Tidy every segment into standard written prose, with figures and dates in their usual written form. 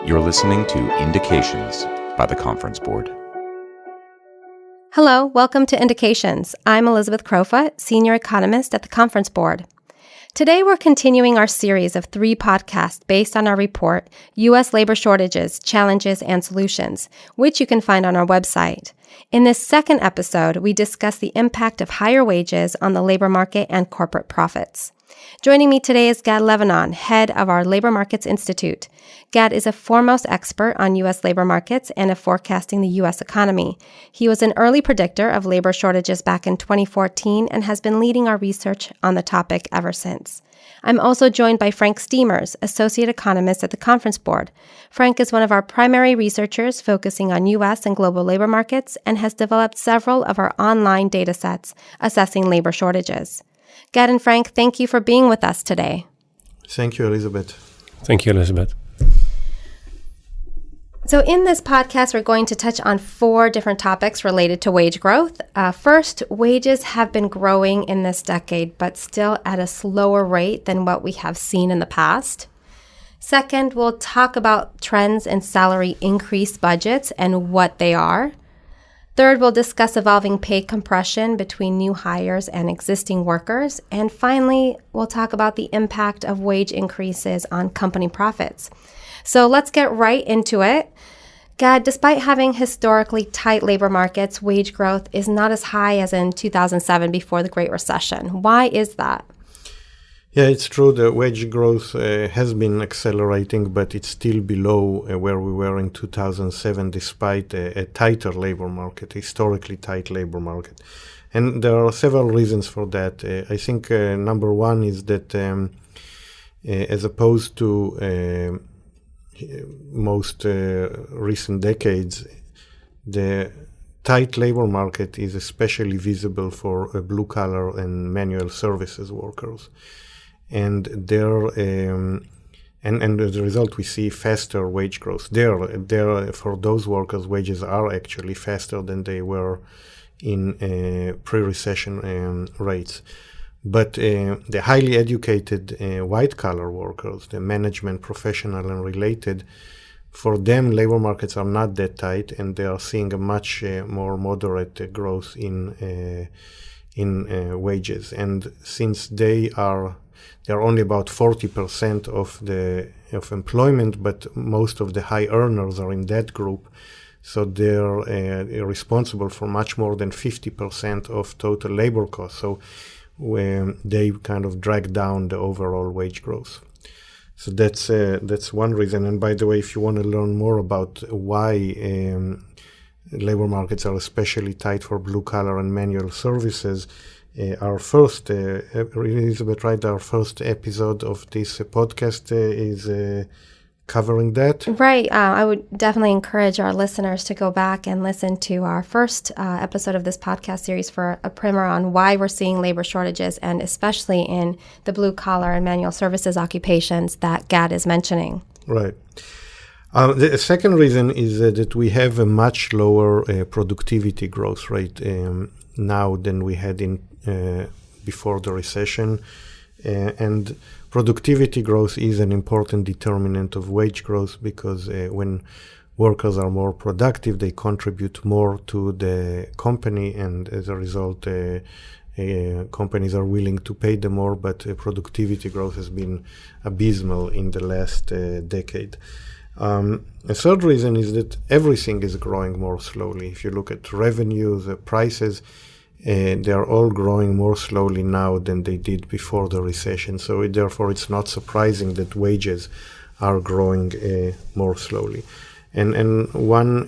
You're listening to Indications by the Conference Board. Hello, welcome to Indications. I'm Elizabeth Crowfoot, Senior Economist at the Conference Board. Today we're continuing our series of 3 podcasts based on our report, U.S. Labor Shortages, Challenges, and Solutions, which you can find on our website. In this second episode, we discuss the impact of higher wages on the labor market and corporate profits. Joining me today is Gad Levanon, head of our Labor Markets Institute. Gad is a foremost expert on U.S. labor markets and of forecasting the U.S. economy. He was an early predictor of labor shortages back in 2014 and has been leading our research on the topic ever since. I'm also joined by Frank Steemers, associate economist at the Conference Board. Frank is one of our primary researchers focusing on U.S. and global labor markets and has developed several of our online data sets assessing labor shortages. Gad and Frank, thank you for being with us today. Thank you, Elizabeth. Thank you, Elizabeth. So in this podcast, we're going to touch on 4 different topics related to wage growth. First, wages have been growing in this decade, but still at a slower rate than what we have seen in the past. Second, we'll talk about trends in salary increase budgets and what they are. Third, we'll discuss evolving pay compression between new hires and existing workers. And finally, we'll talk about the impact of wage increases on company profits. So let's get right into it. Gad, despite having historically tight labor markets, wage growth is not as high as in 2007 before the Great Recession. Why is that? Yeah, it's true. The wage growth has been accelerating, but it's still below where we were in 2007, despite a tighter labor market, historically tight labor market. And there are several reasons for that. I think number one is that as opposed to most recent decades, the tight labor market is especially visible for blue-collar and manual services workers. And there, and as a result, we see faster wage growth. There, for those workers, wages are actually faster than they were in pre-recession rates. But the highly educated white-collar workers, the management, professional, and related, for them, labor markets are not that tight, and they are seeing a much more moderate growth in wages. And since they are only about 40% of employment, but most of the high earners are in that group. So they're responsible for much more than 50% of total labor costs. So they kind of drag down the overall wage growth. So that's one reason. And by the way, if you want to learn more about why labor markets are especially tight for blue-collar and manual services, our first Elizabeth, right? Our first episode of this podcast is covering that. Right. I would definitely encourage our listeners to go back and listen to our first episode of this podcast series for a primer on why we're seeing labor shortages, and especially in the blue-collar and manual services occupations that Gad is mentioning. Right. The second reason is that we have a much lower productivity growth rate now than we had in before the recession, and productivity growth is an important determinant of wage growth because when workers are more productive, they contribute more to the company, and as a result, companies are willing to pay them more, but productivity growth has been abysmal in the last decade. A third reason is that everything is growing more slowly. If you look at revenues, prices, they are all growing more slowly now than they did before the recession. So therefore, it's not surprising that wages are growing more slowly. And one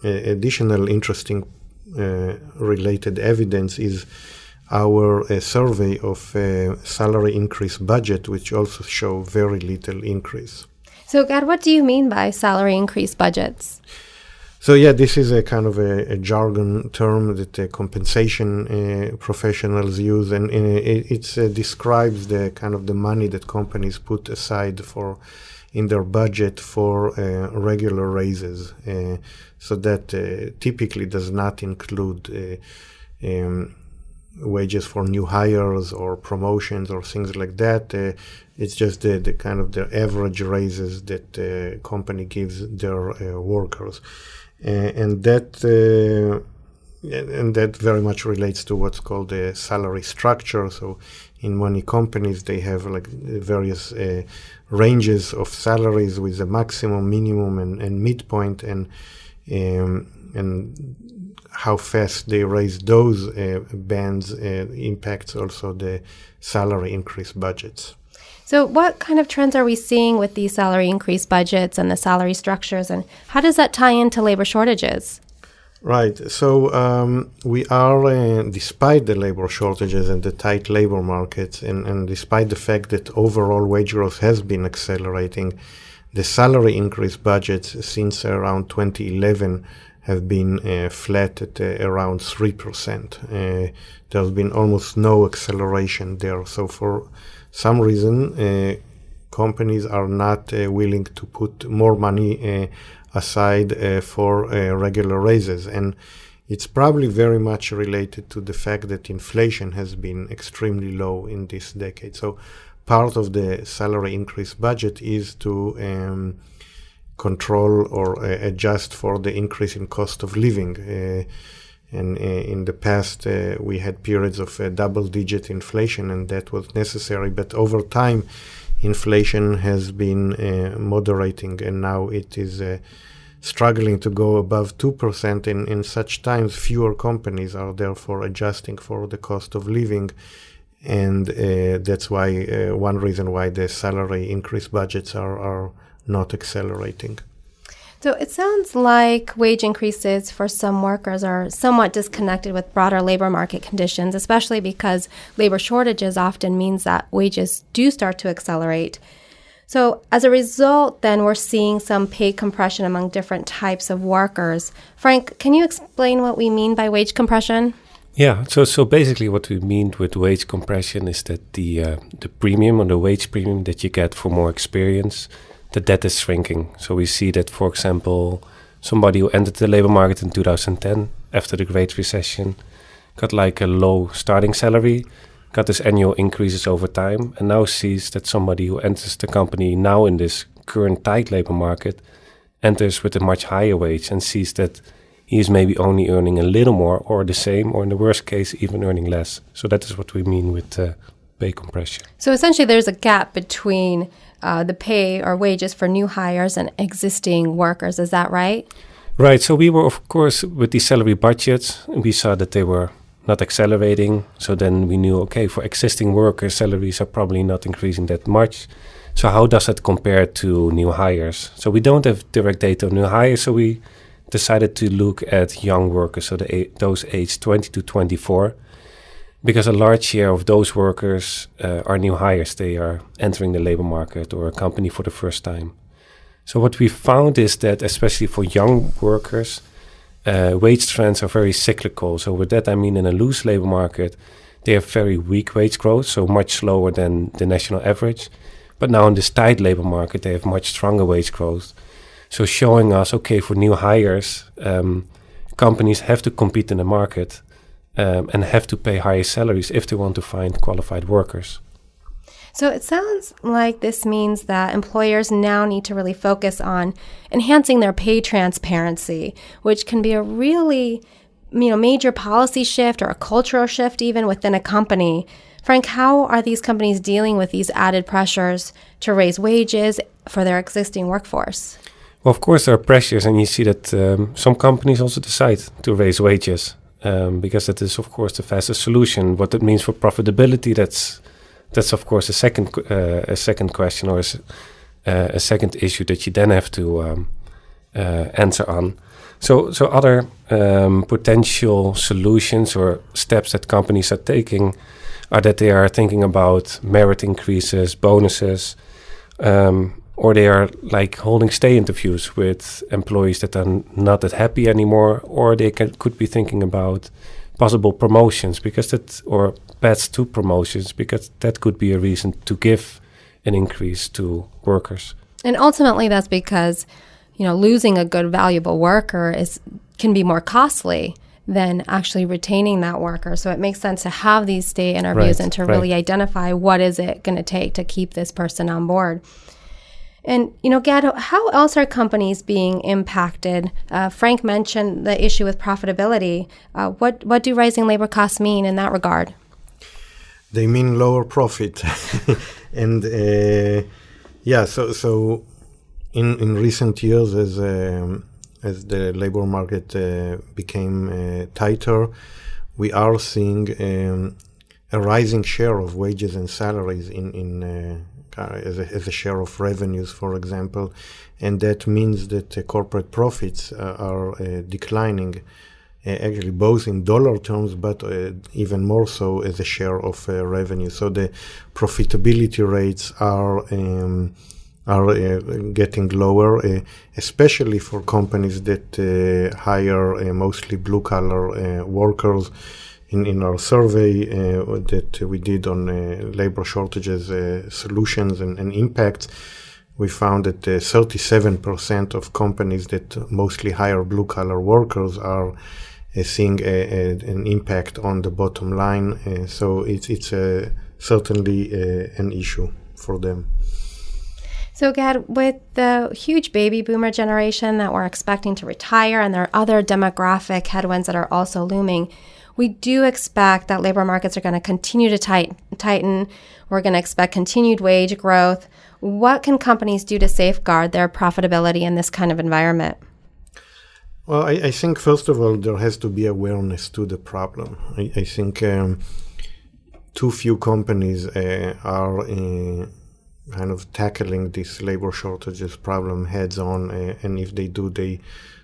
additional interesting related evidence is our survey of salary increase budget, which also show very little increase. So, Gad, what do you mean by salary increase budgets? So yeah, this is a kind of a jargon term that compensation professionals use, and it describes the kind of the money that companies put aside for in their budget for regular raises. So that typically does not include wages for new hires or promotions or things like that. It's just the kind of the average raises that the company gives their workers, and that very much relates to what's called the salary structure. So in many companies they have like various ranges of salaries with a maximum, minimum, and midpoint, and how fast they raise those bands impacts also the salary increase budgets. So what kind of trends are we seeing with these salary increase budgets and the salary structures, and how does that tie into labor shortages? Right. So we are, despite the labor shortages and the tight labor markets, and despite the fact that overall wage growth has been accelerating, the salary increase budgets since around 2011 have been flat at around 3%. There's been almost no acceleration there. So for some reason, companies are not willing to put more money aside for regular raises. And it's probably very much related to the fact that inflation has been extremely low in this decade. So part of the salary increase budget is to control or adjust for the increase in cost of living. And in the past, we had periods of double-digit inflation, and that was necessary. But over time, inflation has been moderating, and now it is struggling to go above 2%. In such times, fewer companies are therefore adjusting for the cost of living. And that's why one reason why the salary increase budgets are not accelerating. So it sounds like wage increases for some workers are somewhat disconnected with broader labor market conditions, especially because labor shortages often means that wages do start to accelerate. So as a result, then we're seeing some pay compression among different types of workers. Frank, can you explain what we mean by wage compression? Yeah, so basically what we mean with wage compression is that the premium or the wage premium that you get for more experience, that is shrinking. So we see that, for example, somebody who entered the labor market in 2010 after the Great Recession got like a low starting salary, got his annual increases over time, and now sees that somebody who enters the company now in this current tight labor market enters with a much higher wage and sees that he is maybe only earning a little more or the same, or in the worst case, even earning less. So that is what we mean with pay compression. So essentially there's a gap between the pay or wages for new hires and existing workers. Is that right? Right. So we were, of course, with these salary budgets, we saw that they were not accelerating. So then we knew, okay, for existing workers, salaries are probably not increasing that much. So how does that compare to new hires? So we don't have direct data on new hires, so we decided to look at young workers, so those aged 20 to 24, because a large share of those workers are new hires. They are entering the labor market or a company for the first time. So what we found is that, especially for young workers, wage trends are very cyclical. So with that, I mean, in a loose labor market, they have very weak wage growth, so much slower than the national average. But now in this tight labor market, they have much stronger wage growth. So showing us, okay, for new hires, companies have to compete in the market and have to pay higher salaries if they want to find qualified workers. So it sounds like this means that employers now need to really focus on enhancing their pay transparency, which can be a really, major policy shift or a cultural shift even within a company. Frank, how are these companies dealing with these added pressures to raise wages for their existing workforce? Well, of course, there are pressures, and you see that some companies also decide to raise wages because that is, of course, the fastest solution. What it means for profitability, that's of course a second question or a second issue that you then have to answer on. So other potential solutions or steps that companies are taking are that they are thinking about merit increases, bonuses, or they are like holding stay interviews with employees that are not that happy anymore, or they could be thinking about possible promotions or paths to promotions, because that could be a reason to give an increase to workers. And ultimately that's because, losing a good, valuable worker can be more costly, than actually retaining that worker. So it makes sense to have these stay interviews and to really identify what is it going to take to keep this person on board. And, Gad, how else are companies being impacted? Frank mentioned the issue with profitability. What do rising labor costs mean in that regard? They mean lower profit. And so in recent years, as the labor market became tighter, we are seeing a rising share of wages and salaries as a share of revenues, for example, and that means that corporate profits are declining, actually both in dollar terms, but even more so as a share of revenue. So the profitability rates are getting lower, especially for companies that hire mostly blue-collar workers. In our survey that we did on labor shortages solutions and impacts, we found that 37% of companies that mostly hire blue-collar workers are seeing an impact on the bottom line. So it's certainly an issue for them. So, Gad, with the huge baby boomer generation that we're expecting to retire, and there are other demographic headwinds that are also looming, we do expect that labor markets are going to continue to tighten. We're going to expect continued wage growth. What can companies do to safeguard their profitability in this kind of environment? Well, I think, first of all, there has to be awareness to the problem. I think too few companies are kind of tackling this labor shortages problem heads on, and if they do, they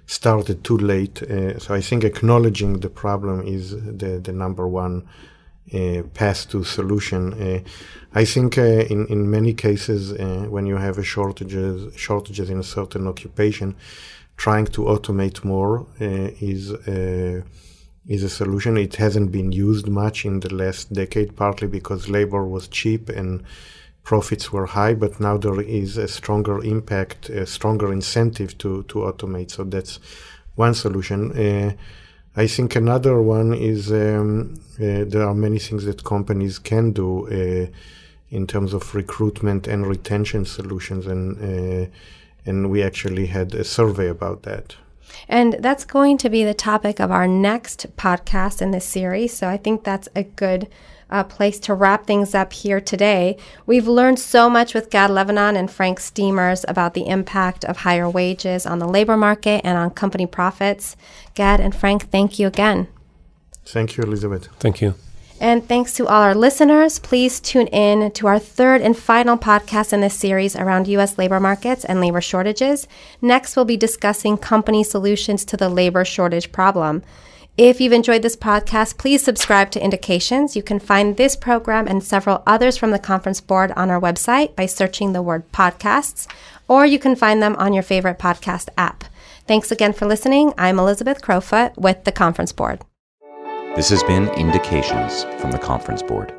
started too late. So I think acknowledging the problem is the number one path to solution. I think in many cases when you have shortages in a certain occupation, trying to automate more is a solution. It hasn't been used much in the last decade, partly because labor was cheap and profits were high, but now there is a stronger impact, a stronger incentive to automate. So that's one solution. I think another one is there are many things that companies can do in terms of recruitment and retention solutions, and we actually had a survey about that. And that's going to be the topic of our next podcast in this series. So I think that's a good place to wrap things up here today. We've learned so much with Gad Levanon and Frank Steemers about the impact of higher wages on the labor market and on company profits. Gad and Frank, thank you again. Thank you, Elizabeth. Thank you. And thanks to all our listeners. Please tune in to our third and final podcast in this series around U.S. labor markets and labor shortages. Next, we'll be discussing company solutions to the labor shortage problem. If you've enjoyed this podcast, please subscribe to Indications. You can find this program and several others from the Conference Board on our website by searching the word podcasts, or you can find them on your favorite podcast app. Thanks again for listening. I'm Elizabeth Crowfoot with the Conference Board. This has been Indications from the Conference Board.